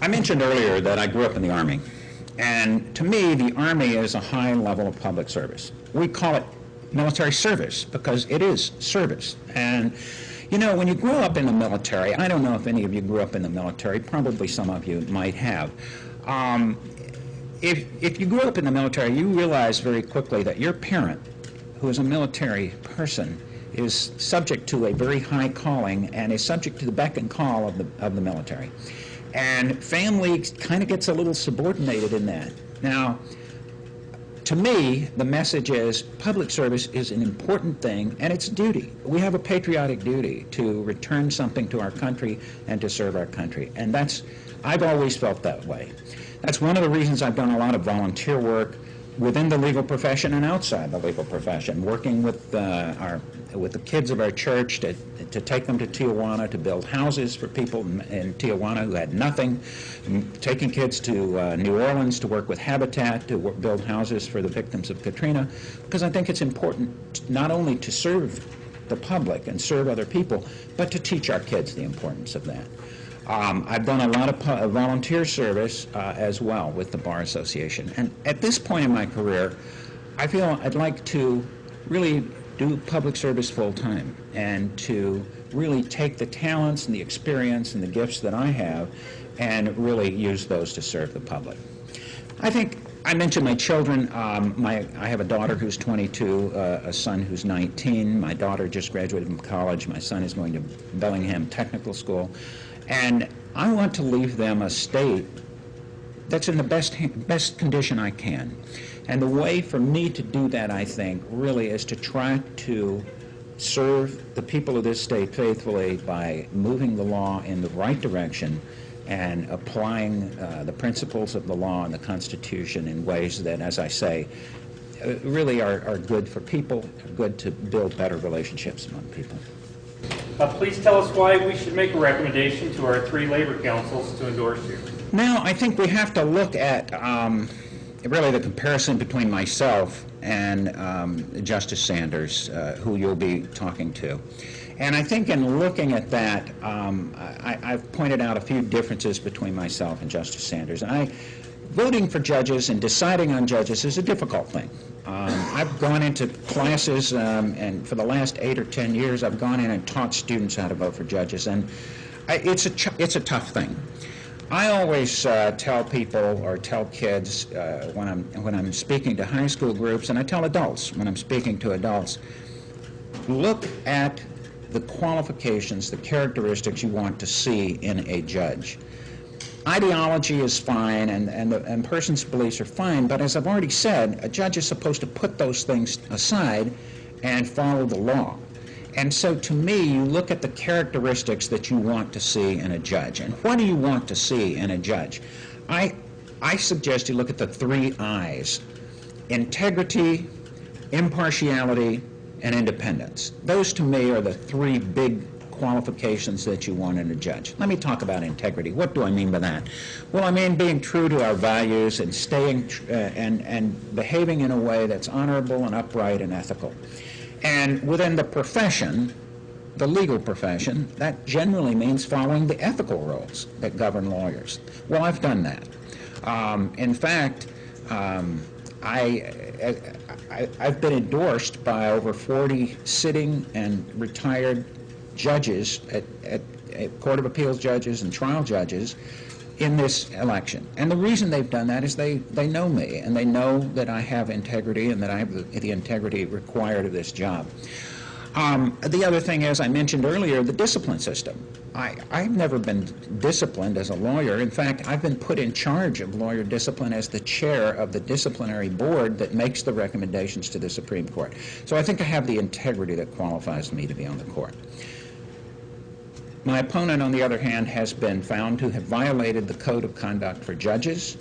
I mentioned earlier that I grew up in the Army, and to me, the Army is a high level of public service. We call it military service because it is service. And you know, when you grow up in the military, I don't know if any of you grew up in the military, probably some of you might have. If you grew up in the military, you realize very quickly that your parent, who is a military person, is subject to a very high calling and is subject to the beck and call of the military. And family kind of gets a little subordinated in that. Now, to me, the message is public service is an important thing, and it's a duty. We have a patriotic duty to return something to our country and to serve our country. And I've always felt that way. That's one of the reasons I've done a lot of volunteer work within the legal profession and outside the legal profession, working with the kids of our church to take them to Tijuana to build houses for people in Tijuana who had nothing, taking kids to New Orleans to work with Habitat to build houses for the victims of Katrina, because I think it's important not only to serve the public and serve other people, but to teach our kids the importance of that. I've done a lot of volunteer service as well with the Bar Association. And at this point in my career, I feel I'd like to really do public service full time and to really take the talents and the experience and the gifts that I have and really use those to serve the public. I think I mentioned my children. I have a daughter who's 22, a son who's 19. My daughter just graduated from college. My son is going to Bellingham Technical School. And I want to leave them a state that's in the best condition I can. And the way for me to do that, I think, really is to try to serve the people of this state faithfully by moving the law in the right direction and applying the principles of the law and the Constitution in ways that, as I say, really are good for people, are good to build better relationships among people. Please tell us why we should make a recommendation to our 3 labor councils to endorse you. Now, I think we have to look at really the comparison between myself and Justice Sanders, who you'll be talking to. And I think in looking at that, I've pointed out a few differences between myself and Justice Sanders. And voting for judges and deciding on judges is a difficult thing. I've gone into classes, and for the last 8 or 10 years, I've gone in and taught students how to vote for judges, and it's a tough thing. I always tell people or tell kids when I'm speaking to high school groups, and I tell adults when I'm speaking to adults, look at the qualifications, the characteristics you want to see in a judge. Ideology is fine, and the person's beliefs are fine, but as I've already said, a judge is supposed to put those things aside and follow the law. And so to me, you look at the characteristics that you want to see in a judge. And what do you want to see in a judge? I suggest you look at the 3 I's: integrity, impartiality, and independence. Those to me are the 3 big qualifications that you want in a judge. Let me talk about integrity. What do I mean by that? Well, I mean being true to our values and staying and behaving in a way that's honorable and upright and ethical. And within the profession, the legal profession, that generally means following the ethical rules that govern lawyers. Well, I've done that. In fact, I've been endorsed by over 40 sitting and retired judges at Court of Appeals judges and trial judges in this election. And the reason they've done that is they know me, and they know that I have integrity and that I have the integrity required of this job. The other thing, as I mentioned earlier, the discipline system. I've never been disciplined as a lawyer. In fact, I've been put in charge of lawyer discipline as the chair of the disciplinary board that makes the recommendations to the Supreme Court. So I think I have the integrity that qualifies me to be on the court. My opponent, on the other hand, has been found to have violated the Code of Conduct for Judges,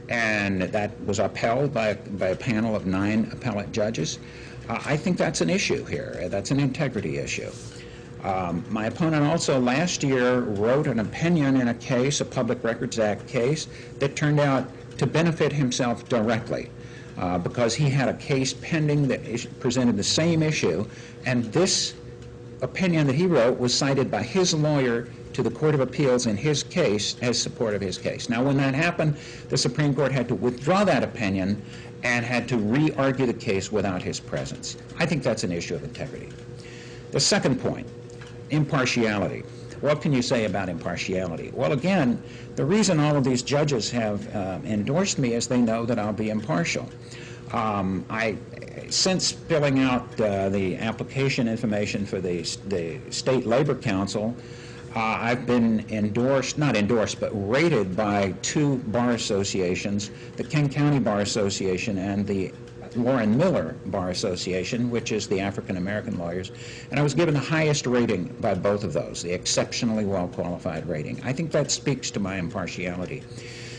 and that was upheld by a panel of 9 appellate judges. I think that's an issue here. That's an integrity issue. My opponent also last year wrote an opinion in a case, a Public Records Act case, that turned out to benefit himself directly because he had a case pending that presented the same issue, and this opinion that he wrote was cited by his lawyer to the Court of Appeals in his case as support of his case. Now, when that happened, the Supreme Court had to withdraw that opinion and had to re-argue the case without his presence. I think that's an issue of integrity. The second point, impartiality. What can you say about impartiality? Well, again, the reason all of these judges have endorsed me is they know that I'll be impartial. Since filling out the application information for the State Labor Council, I've been but rated by two bar associations, the King County Bar Association and the Warren Miller Bar Association, which is the African American lawyers, and I was given the highest rating by both of those, the exceptionally well qualified rating. I think that speaks to my impartiality.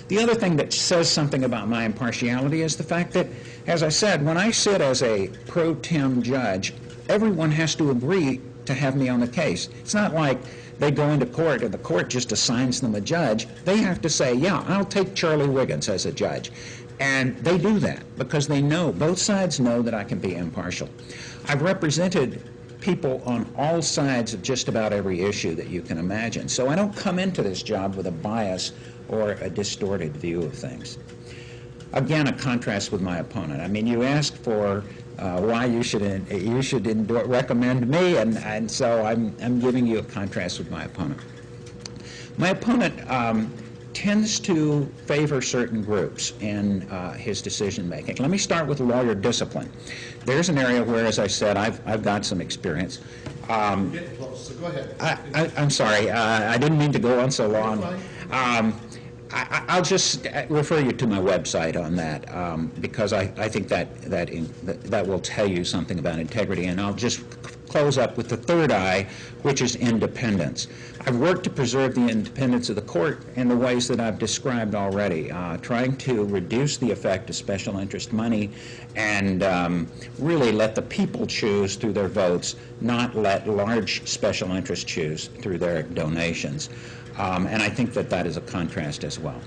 The other thing that says something about my impartiality is the fact that, as I said, when I sit as a pro tem judge, everyone has to agree to have me on the case. It's not like they go into court and the court just assigns them a judge. They have to say, yeah, I'll take Charlie Wiggins as a judge. And they do that because they know, both sides know that I can be impartial. I've represented people on all sides of just about every issue that you can imagine. So I don't come into this job with a bias or a distorted view of things. Again, a contrast with my opponent. I mean, you asked for why you should recommend me, and so I'm giving you a contrast with my opponent. My opponent tends to favor certain groups in his decision making. Let me start with lawyer discipline. There's an area where, as I said, I've got some experience. Get close, so go ahead. I'm sorry, I didn't mean to go on so long. I'll just refer you to my website on that because I think that will tell you something about integrity. And I'll just close up with the third I, which is independence. I've worked to preserve the independence of the court in the ways that I've described already, trying to reduce the effect of special interest money and really let the people choose through their votes, not let large special interests choose through their donations. And I think that that is a contrast as well.